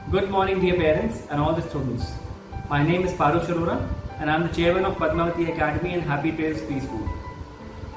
Good morning, dear parents and all the students. My name is Parush Arora and I am the chairman of Padmavati Academy and Happy Trails Preschool.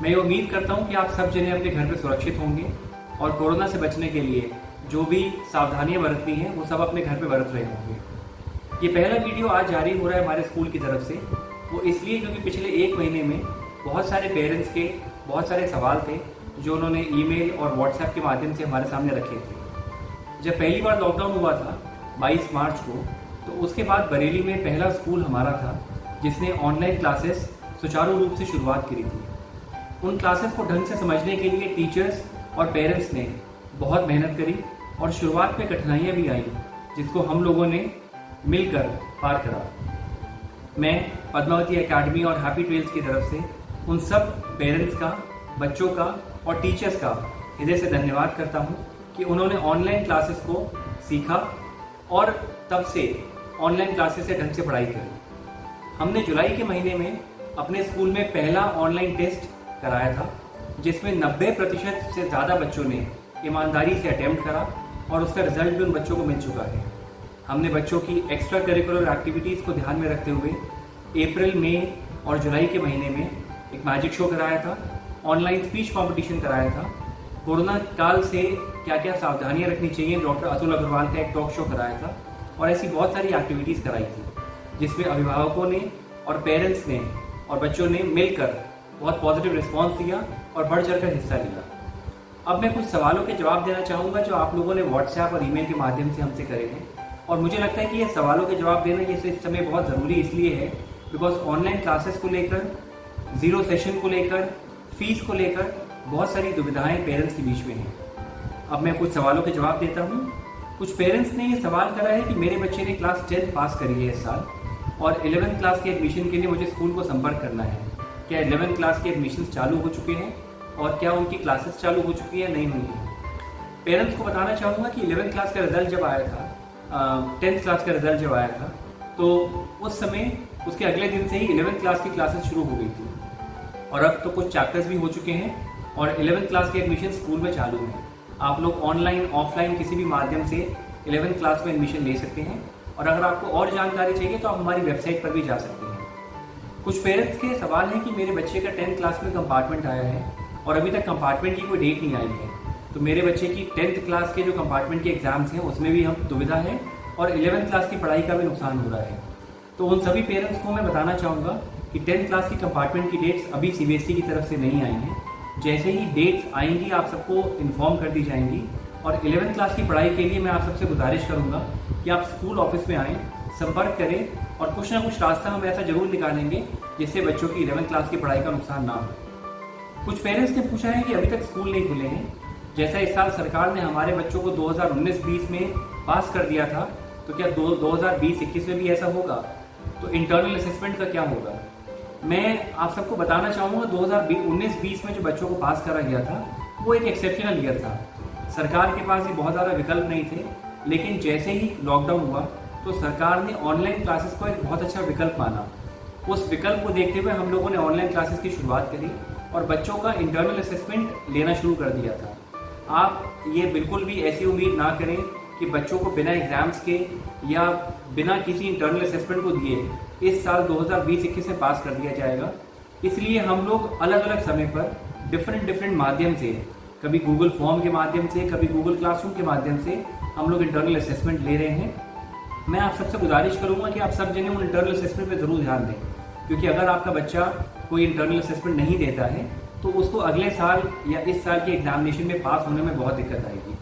मैं ये उम्मीद करता हूँ कि आप सब जने अपने घर पे सुरक्षित होंगे और कोरोना से बचने के लिए जो भी सावधानियां बरतनी हैं वो सब अपने घर पे बरत रहे होंगे। ये पहला वीडियो आज जारी हो रहा है हमारे स्कूल की तरफ से, वो इसलिए क्योंकि पिछले एक महीने में बहुत सारे पेरेंट्स के बहुत सारे सवाल थे जो उन्होंने ईमेल और व्हाट्सएप के माध्यम से हमारे सामने रखे थे। जब पहली बार लॉकडाउन हुआ था 22 मार्च को, तो उसके बाद बरेली में पहला स्कूल हमारा था जिसने ऑनलाइन क्लासेस सुचारू रूप से शुरुआत करी थी। उन क्लासेस को ढंग से समझने के लिए टीचर्स और पेरेंट्स ने बहुत मेहनत करी और शुरुआत में कठिनाइयाँ भी आई जिसको हम लोगों ने मिलकर पार करा। मैं पद्मावती एकेडमी और हैप्पी ट्रेल्स की तरफ से उन सब पेरेंट्स का, बच्चों का और टीचर्स का हृदय से धन्यवाद करता हूँ कि उन्होंने ऑनलाइन क्लासेस को सीखा और तब से ऑनलाइन क्लासेस से ढंग से पढ़ाई करी। हमने जुलाई के महीने में अपने स्कूल में पहला ऑनलाइन टेस्ट कराया था जिसमें 90% से ज़्यादा बच्चों ने ईमानदारी से अटेम्प्ट करा और उसका रिजल्ट भी उन बच्चों को मिल चुका है। हमने बच्चों की एक्स्ट्रा करिकुलर एक्टिविटीज़ को ध्यान में रखते हुए अप्रैल, मई और जुलाई के महीने में एक मैजिक शो कराया था, ऑनलाइन स्पीच कॉम्पिटिशन कराया था, कोरोना काल से क्या क्या सावधानियां रखनी चाहिए डॉक्टर अतुल अग्रवाल का एक टॉक शो कराया था और ऐसी बहुत सारी एक्टिविटीज़ कराई थी जिसमें अभिभावकों ने और पेरेंट्स ने और बच्चों ने मिलकर बहुत पॉजिटिव रिस्पॉन्स दिया और बढ़ चढ़कर हिस्सा लिया। अब मैं कुछ सवालों के जवाब देना चाहूँगा जो आप लोगों ने व्हाट्सएप और ईमेल के माध्यम से हमसे करे हैं और मुझे लगता है कि ये सवालों के जवाब देना ये इस समय बहुत ज़रूरी इसलिए है बिकॉज ऑनलाइन क्लासेस को लेकर, जीरो सेशन को लेकर, फीस को लेकर बहुत सारी दुविधाएं पेरेंट्स के बीच में हैं। अब मैं कुछ सवालों के जवाब देता हूँ। कुछ पेरेंट्स ने ये सवाल करा है कि मेरे बच्चे ने क्लास 10 पास करी है इस साल और 11th क्लास के एडमिशन के लिए मुझे स्कूल को संपर्क करना है। क्या 11th क्लास के एडमिशन चालू हो चुके हैं और क्या उनकी क्लासेस चालू हो चुकी है, नहीं हुई है? पेरेंट्स को बताना चाहूँगा कि 11th क्लास का रिजल्ट जब आया था, 10th क्लास का रिजल्ट जब आया था तो उस समय उसके अगले दिन से ही 11th क्लास की क्लासेस शुरू हो गई थी और अब तो कुछ चैप्टर्स भी हो चुके हैं और 11th क्लास के एडमिशन स्कूल में चालू हैं। आप लोग ऑनलाइन, ऑफलाइन किसी भी माध्यम से 11th क्लास में एडमिशन ले सकते हैं और अगर आपको और जानकारी चाहिए तो आप हमारी वेबसाइट पर भी जा सकते हैं। कुछ पेरेंट्स के सवाल है कि मेरे बच्चे का 10th क्लास में कंपार्टमेंट आया है और अभी तक कंपार्टमेंट की कोई डेट नहीं आई है, तो मेरे बच्चे की 10th क्लास के जो कंपार्टमेंट के एग्जाम्स हैं उसमें भी हम दुविधा है और 11th क्लास की पढ़ाई का भी नुकसान हो रहा है। तो उन सभी पेरेंट्स को मैं बताना चाहूँगा कि 10th क्लास की कंपार्टमेंट की डेट्स अभी CBSE की तरफ से नहीं आई हैं। जैसे ही डेट्स आएंगी आप सबको इन्फॉर्म कर दी जाएंगी और 11th क्लास की पढ़ाई के लिए मैं आप सबसे गुजारिश करूंगा कि आप स्कूल ऑफिस में आएँ, संपर्क करें और कुछ ना कुछ रास्ता हम ऐसा जरूर निकालेंगे जिससे बच्चों की 11th क्लास की पढ़ाई का नुकसान ना हो। कुछ पेरेंट्स ने पूछा है कि अभी तक स्कूल नहीं खुले हैं। जैसा इस साल सरकार ने हमारे बच्चों को 2019-20 में पास कर दिया था, तो क्या 2020-21 में भी ऐसा होगा? तो इंटरनल असेसमेंट का क्या होगा? मैं आप सबको बताना चाहूँगा 2019-20 में जो बच्चों को पास करा गया था वो एक एक्सेप्शनल ईयर था। सरकार के पास भी बहुत ज़्यादा विकल्प नहीं थे, लेकिन जैसे ही लॉकडाउन हुआ तो सरकार ने ऑनलाइन क्लासेस को एक बहुत अच्छा विकल्प माना। उस विकल्प को देखते हुए हम लोगों ने ऑनलाइन क्लासेस की शुरुआत करी और बच्चों का इंटरनल असेसमेंट लेना शुरू कर दिया था। आप ये बिल्कुल भी ऐसी उम्मीद ना करें कि बच्चों को बिना एग्जाम्स के या बिना किसी इंटरनल असेसमेंट को दिए इस साल 2020-21 में पास कर दिया जाएगा। इसलिए हम लोग अलग अलग समय पर डिफरेंट माध्यम से, कभी गूगल फॉर्म के माध्यम से, कभी गूगल क्लासरूम के माध्यम से हम लोग इंटरनल असेसमेंट ले रहे हैं। मैं आप सबसे गुजारिश करूंगा कि आप सब जने उन इंटरनल असेसमेंट पर जरूर ध्यान दें, क्योंकि अगर आपका बच्चा कोई इंटरनल असेसमेंट नहीं देता है तो उसको अगले साल या इस साल के एग्जामिनेशन में पास होने में बहुत दिक्कत आएगी।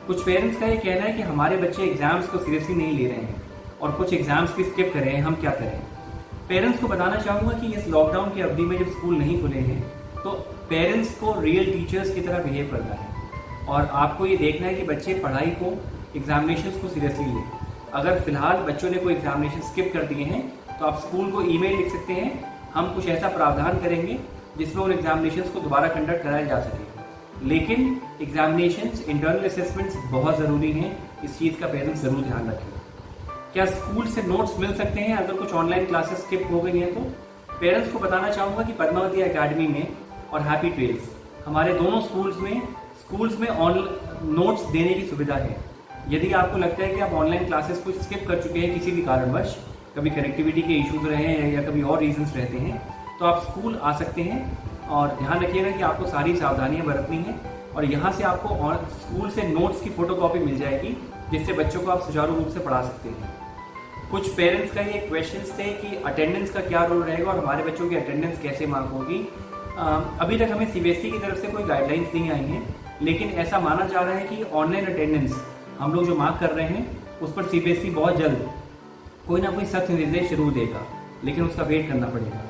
कुछ पेरेंट्स का ये कहना है कि हमारे बच्चे एग्जाम्स को सीरियसली नहीं ले रहे हैं और कुछ एग्जाम्स भी स्किप कर रहे हैं, हम क्या करें? पेरेंट्स को बताना चाहूँगा कि इस लॉकडाउन की अवधि में जब स्कूल नहीं खुले हैं तो पेरेंट्स को रियल टीचर्स की तरह बिहेव करना है और आपको ये देखना है कि बच्चे पढ़ाई को, एग्जामिनेशंस को सीरियसली लें। अगर फिलहाल बच्चों ने कोई एग्जामिनेशन स्किप कर दिए हैं तो आप स्कूल को ईमेल लिख सकते हैं, हम कुछ ऐसा प्रावधान करेंगे जिसमें उन एग्जामिनेशंस को दोबारा कंडक्ट कराया जा सके। लेकिन एग्जामिनेशंस, इंटरनल असेसमेंट्स बहुत ज़रूरी हैं, इस चीज़ का पेरेंट्स ज़रूर ध्यान रखें। क्या स्कूल से नोट्स मिल सकते हैं अगर कुछ ऑनलाइन क्लासेस स्किप हो गई हैं? तो पेरेंट्स को बताना चाहूँगा कि पद्मावती एकेडमी में और हैप्पी ट्रेल्स हमारे दोनों स्कूल्स में नोट्स देने की सुविधा है। यदि आपको लगता है कि आप ऑनलाइन क्लासेस को स्किप कर चुके हैं किसी भी कारणवश, कभी कनेक्टिविटी के इश्यूज रहे हैं या कभी और रीजंस रहते हैं, तो आप स्कूल आ सकते हैं। और ध्यान रखिएगा कि आपको सारी सावधानियां बरतनी है और यहाँ से आपको स्कूल से नोट्स की फोटोकॉपी मिल जाएगी, जिससे बच्चों को आप सुचारू रूप से पढ़ा सकते हैं। कुछ पेरेंट्स का ये क्वेश्चंस थे कि अटेंडेंस का क्या रोल रहेगा और हमारे बच्चों की अटेंडेंस कैसे मार्क होगी। अभी तक हमें सीबीएसई की तरफ से कोई गाइडलाइंस नहीं आई हैं, लेकिन ऐसा माना जा रहा है कि ऑनलाइन अटेंडेंस हम लोग जो मार्क कर रहे हैं उस पर सीबीएसई बहुत जल्द कोई ना कोई सख्त निर्देश जरूर देगा, लेकिन उसका वेट करना पड़ेगा।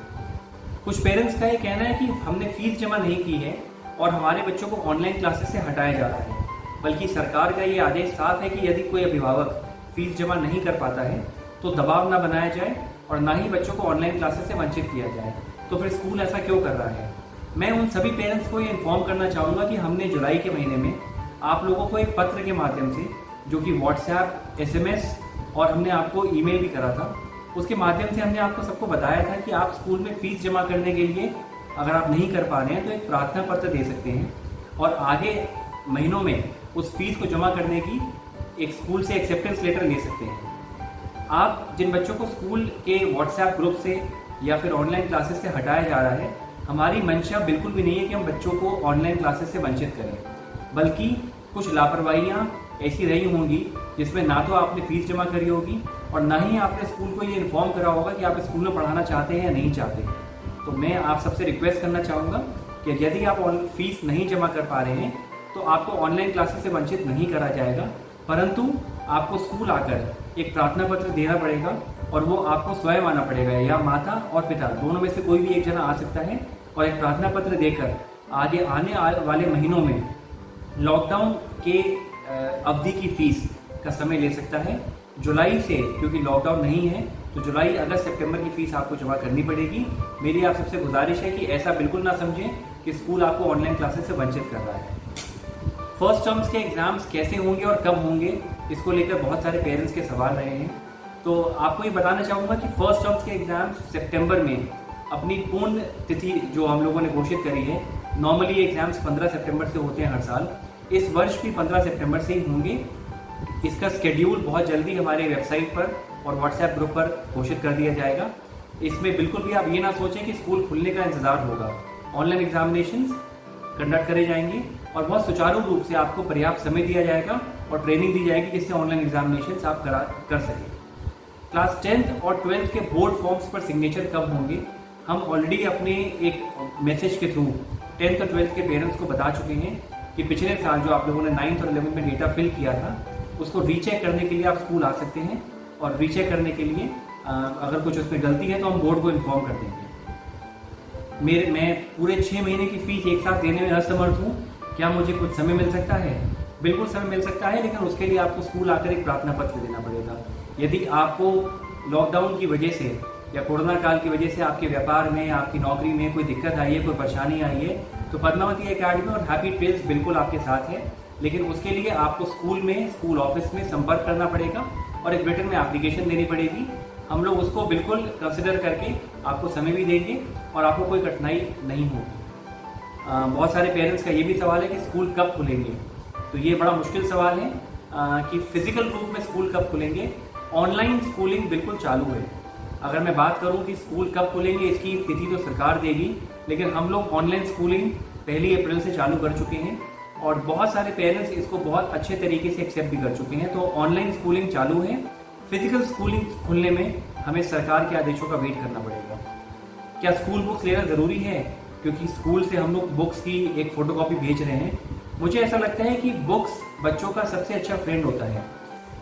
कुछ पेरेंट्स का ये कहना है कि हमने फीस जमा नहीं की है और हमारे बच्चों को ऑनलाइन क्लासेस से हटाया जा रहा है, बल्कि सरकार का ये आदेश साफ है कि यदि कोई अभिभावक फीस जमा नहीं कर पाता है तो दबाव ना बनाया जाए और ना ही बच्चों को ऑनलाइन क्लासेस से वंचित किया जाए। तो फिर स्कूल ऐसा क्यों कर रहा है? मैं उन सभी पेरेंट्स को ये इन्फॉर्म करना चाहूँगा कि हमने जुलाई के महीने में आप लोगों को एक पत्र के माध्यम से, जो कि व्हाट्सएप, SMS और हमने आपको ईमेल भी करा था, उसके माध्यम से हमने आपको सबको बताया था कि आप स्कूल में फीस जमा करने के लिए अगर आप नहीं कर पा रहे हैं तो एक प्रार्थना पत्र दे सकते हैं और आगे महीनों में उस फीस को जमा करने की एक स्कूल से एक्सेप्टेंस लेटर ले सकते हैं। आप जिन बच्चों को स्कूल के व्हाट्सएप ग्रुप से या फिर ऑनलाइन क्लासेस से हटाया जा रहा है, हमारी मंशा बिल्कुल भी नहीं है कि हम बच्चों को ऑनलाइन क्लासेस से वंचित करें, बल्कि कुछ लापरवाहियाँ ऐसी रही होंगी जिसमें ना तो आपने फीस जमा करी होगी और ना ही आपने स्कूल को ये इन्फॉर्म करा होगा कि आप स्कूल में पढ़ाना चाहते हैं या नहीं चाहते हैं। तो मैं आप सबसे रिक्वेस्ट करना चाहूँगा कि यदि आप फीस नहीं जमा कर पा रहे हैं तो आपको ऑनलाइन क्लासेस से वंचित नहीं करा जाएगा, परंतु आपको स्कूल आकर एक प्रार्थना पत्र देना पड़ेगा और वो आपको स्वयं आना पड़ेगा, या माता और पिता दोनों में से कोई भी एक जना आ सकता है और एक प्रार्थना पत्र देकर आगे आने वाले महीनों में लॉकडाउन के अवधि की फीस का समय ले सकता है। जुलाई से, क्योंकि लॉकडाउन नहीं है, तो जुलाई, अगस्त, सितंबर की फीस आपको जमा करनी पड़ेगी। मेरी आप सबसे गुजारिश है कि ऐसा बिल्कुल ना समझें कि स्कूल आपको ऑनलाइन क्लासेस से वंचित कर रहा है। फर्स्ट टर्म्स के एग्जाम्स कैसे होंगे और कब होंगे, इसको लेकर बहुत सारे पेरेंट्स के सवाल रहे हैं। तो आपको ये बताना चाहूँगा कि फर्स्ट टर्म्स के एग्जाम्स सितंबर में अपनी पूर्ण तिथि जो हम लोगों ने घोषित करी है। नॉर्मली एग्जाम्स 15 सितंबर से होते हैं हर साल, इस वर्ष भी 15 सितंबर से ही होंगे। इसका शेड्यूल बहुत जल्दी हमारे वेबसाइट पर और व्हाट्सएप ग्रुप पर घोषित कर दिया जाएगा। इसमें बिल्कुल भी आप ये ना सोचें कि स्कूल खुलने का इंतजार होगा। ऑनलाइन एग्जामिनेशंस कंडक्ट करे जाएंगे और बहुत सुचारू रूप से आपको पर्याप्त समय दिया जाएगा और ट्रेनिंग दी जाएगी जिससे ऑनलाइन एग्जामिनेशंस आप कर सकें। क्लास 10th और 12th के बोर्ड फॉर्म्स पर सिग्नेचर कब होंगे, हम ऑलरेडी अपने एक मैसेज के थ्रू 10th और 12th के पेरेंट्स को बता चुके हैं कि पिछले साल जो आप लोगों ने 9th और 11th में डेटा फिल किया था उसको रीचेक करने के लिए आप स्कूल आ सकते हैं और रीचेक करने के लिए अगर कुछ उसमें गलती है तो हम बोर्ड को इन्फॉर्म कर देंगे। मैं पूरे 6 महीने की फीस एक साथ देने में असमर्थ हूँ। क्या मुझे कुछ समय मिल सकता है? बिल्कुल समय मिल सकता है, लेकिन उसके लिए आपको स्कूल आकर एक प्रार्थना पत्र देना पड़ेगा। यदि आपको लॉकडाउन की वजह से या कोरोना काल की वजह से आपके व्यापार में, आपकी नौकरी में कोई दिक्कत आई है, कोई परेशानी आई है, तो पद्मावती एकेडमी और हैप्पी ट्रेल्स बिल्कुल आपके साथ है, लेकिन उसके लिए आपको स्कूल में, स्कूल ऑफिस में संपर्क करना पड़ेगा और एक रिटन में एप्लीकेशन देनी पड़ेगी। हम लोग उसको बिल्कुल कंसिडर करके आपको समय भी देंगे और आपको कोई कठिनाई नहीं होगी। बहुत सारे पेरेंट्स का ये भी सवाल है कि स्कूल कब खुलेंगे, तो ये बड़ा मुश्किल सवाल है कि फिजिकल रूप में स्कूल कब खुलेंगे। ऑनलाइन स्कूलिंग बिल्कुल चालू है। अगर मैं बात करूं कि स्कूल कब खुलेंगे इसकी तिथि तो सरकार देगी, लेकिन हम लोग ऑनलाइन स्कूलिंग 1 अप्रैल से चालू कर चुके हैं और बहुत सारे पेरेंट्स इसको बहुत अच्छे तरीके से एक्सेप्ट भी कर चुके हैं। तो ऑनलाइन स्कूलिंग चालू है। फिजिकल स्कूलिंग खुलने में हमें सरकार के आदेशों का वेट करना पड़ेगा। क्या स्कूल बुक्स लेना ज़रूरी है? क्योंकि स्कूल से हम लोग बुक्स की एक फ़ोटोकॉपी भेज रहे हैं। मुझे ऐसा लगता है कि बुक्स बच्चों का सबसे अच्छा फ्रेंड होता है।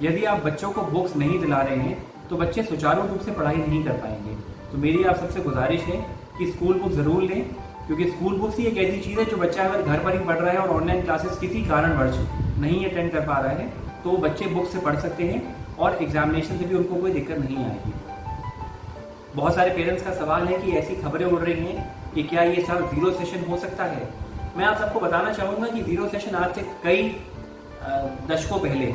यदि आप बच्चों को बुक्स नहीं दिला रहे हैं तो बच्चे सुचारू रूप से पढ़ाई नहीं कर पाएंगे। तो मेरी आप सबसे गुजारिश है कि स्कूल बुक ज़रूर लें, क्योंकि स्कूल बुक्स ही एक ऐसी चीज़ है जो बच्चा अगर घर पर ही पढ़ रहा है और ऑनलाइन क्लासेस किसी कारणवश नहीं अटेंड कर पा रहा है तो बच्चे बुक से पढ़ सकते हैं और एग्जामिनेशन से भी उनको कोई दिक्कत नहीं आएगी। बहुत सारे पेरेंट्स का सवाल है कि ऐसी खबरें उड़ रही हैं कि क्या ये साल 0 सेशन हो सकता है। मैं आप सबको बताना चाहूँगा कि 0 सेशन आज से कई दशकों पहले,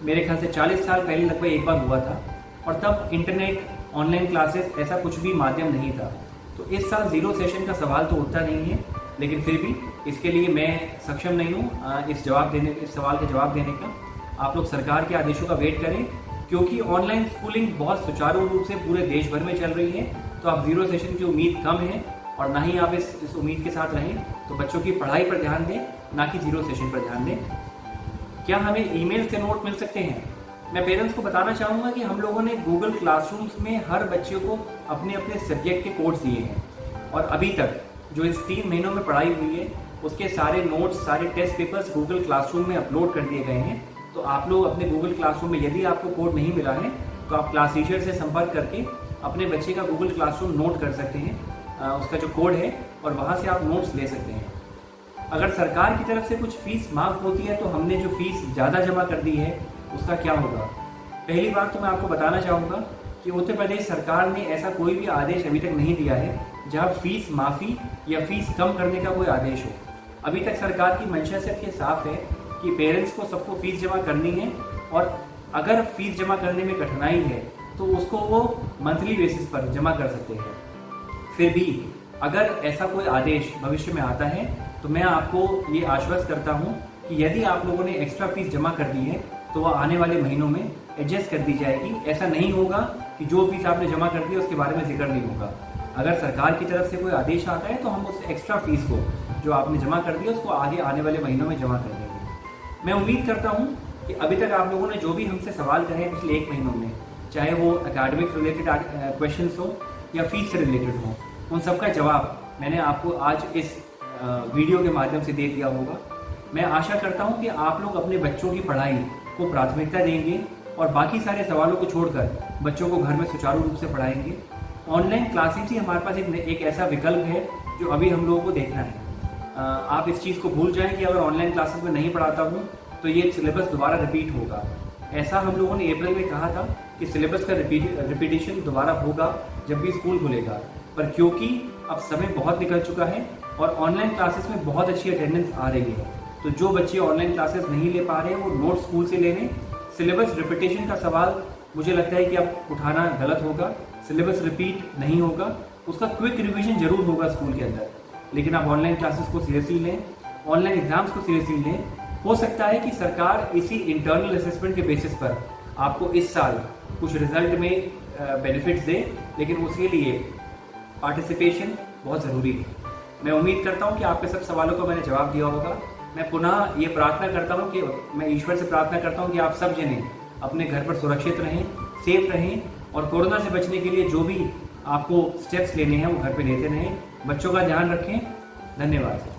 मेरे ख्याल से 40 साल पहले लगभग एक बार हुआ था और तब इंटरनेट, ऑनलाइन क्लासेस ऐसा कुछ भी माध्यम नहीं था। तो इस साल 0 सेशन का सवाल तो उठता नहीं है, लेकिन फिर भी इसके लिए मैं सक्षम नहीं हूँ इस सवाल के जवाब देने का। आप लोग सरकार के आदेशों का वेट करें, क्योंकि ऑनलाइन स्कूलिंग बहुत सुचारू रूप से पूरे देश भर में चल रही है। तो आप जीरो सेशन की उम्मीद कम है और ना ही आप इस उम्मीद के साथ रहें। तो बच्चों की पढ़ाई पर ध्यान दें, ना कि जीरो सेशन पर ध्यान दें। क्या हमें ईमेल से नोट मिल सकते हैं? मैं पेरेंट्स को बताना चाहूँगा कि हम लोगों ने गूगल क्लासरूम्स में हर बच्चे को अपने अपने सब्जेक्ट के कोड्स दिए हैं और अभी तक जो इस 3 महीनों में पढ़ाई हुई है उसके सारे नोट्स, सारे टेस्ट पेपर्स गूगल क्लासरूम में अपलोड कर दिए गए हैं। तो आप लोग अपने गूगल क्लासरूम में, यदि आपको कोड नहीं मिला है तो आप क्लास टीचर से संपर्क करके अपने बच्चे का गूगल क्लासरूम नोट कर सकते हैं, उसका जो कोड है, और वहाँ से आप नोट्स ले सकते हैं। अगर सरकार की तरफ से कुछ फीस माफ होती है तो हमने जो फीस ज़्यादा जमा कर दी है उसका क्या होगा? पहली बात तो मैं आपको बताना चाहूँगा कि उत्तर प्रदेश सरकार ने ऐसा कोई भी आदेश अभी तक नहीं दिया है जहाँ फीस माफ़ी या फीस कम करने का कोई आदेश हो। अभी तक सरकार की मंशा सिर्फ ये साफ है कि पेरेंट्स को सबको फीस जमा करनी है और अगर फीस जमा करने में कठिनाई है तो उसको वो मंथली बेसिस पर जमा कर सकते हैं। फिर भी अगर ऐसा कोई आदेश भविष्य में आता है तो मैं आपको ये आश्वस्त करता हूँ कि यदि आप लोगों ने एक्स्ट्रा फीस जमा कर दी है तो वह आने वाले महीनों में एडजस्ट कर दी जाएगी। ऐसा नहीं होगा कि जो फीस आपने जमा कर दी है उसके बारे में जिक्र नहीं होगा। अगर सरकार की तरफ से कोई आदेश आता है तो हम उस एक्स्ट्रा फीस को जो आपने जमा कर दी है उसको आगे आने वाले महीनों में जमा कर देंगे। मैं उम्मीद करता हूँ कि अभी तक आप लोगों ने जो भी हमसे सवाल करे हैं पिछले 1 महीनों में, चाहे वो एकेडमिक रिलेटेड क्वेश्चन हो या फीस से रिलेटेड हो, उन सबका जवाब मैंने आपको आज इस वीडियो के माध्यम से दे दिया होगा। मैं आशा करता हूं कि आप लोग अपने बच्चों की पढ़ाई को प्राथमिकता देंगे और बाकी सारे सवालों को छोड़कर बच्चों को घर में सुचारू रूप से पढ़ाएंगे। ऑनलाइन क्लासेस ही हमारे पास एक ऐसा विकल्प है जो अभी हम लोगों को देखना है। आप इस चीज़ को भूल जाएं कि अगर ऑनलाइन क्लासेस में नहीं पढ़ाता हूँ तो ये सिलेबस दोबारा रिपीट होगा। ऐसा हम लोगों ने अप्रैल में कहा था कि सिलेबस का रिपीटिशन दोबारा होगा जब भी स्कूल खुलेगा, पर क्योंकि अब समय बहुत निकल चुका है और ऑनलाइन क्लासेस में बहुत अच्छी अटेंडेंस आ रही है, तो जो बच्चे ऑनलाइन क्लासेस नहीं ले पा रहे हैं वो नोट स्कूल से ले लें। सिलेबस रिपीटिशन का सवाल मुझे लगता है कि अब उठाना गलत होगा। सिलेबस रिपीट नहीं होगा, उसका क्विक रिवीजन जरूर होगा स्कूल के अंदर, लेकिन आप ऑनलाइन क्लासेस को सीरियसली लें, ऑनलाइन एग्जाम्स को सीरियसली लें। हो सकता है कि सरकार इसी इंटरनल असेसमेंट के बेसिस पर आपको इस साल कुछ रिजल्ट में बेनिफिट्स दे, लेकिन उसके लिए पार्टिसिपेशन बहुत ज़रूरी है। मैं उम्मीद करता हूं कि आपके सब सवालों का मैंने जवाब दिया होगा। मैं पुनः ये प्रार्थना करता हूं कि मैं ईश्वर से प्रार्थना करता हूं कि आप सब जने अपने घर पर सुरक्षित रहें, सेफ रहें और कोरोना से बचने के लिए जो भी आपको स्टेप्स लेने हैं वो घर पे लेते रहें। बच्चों का ध्यान रखें। धन्यवाद।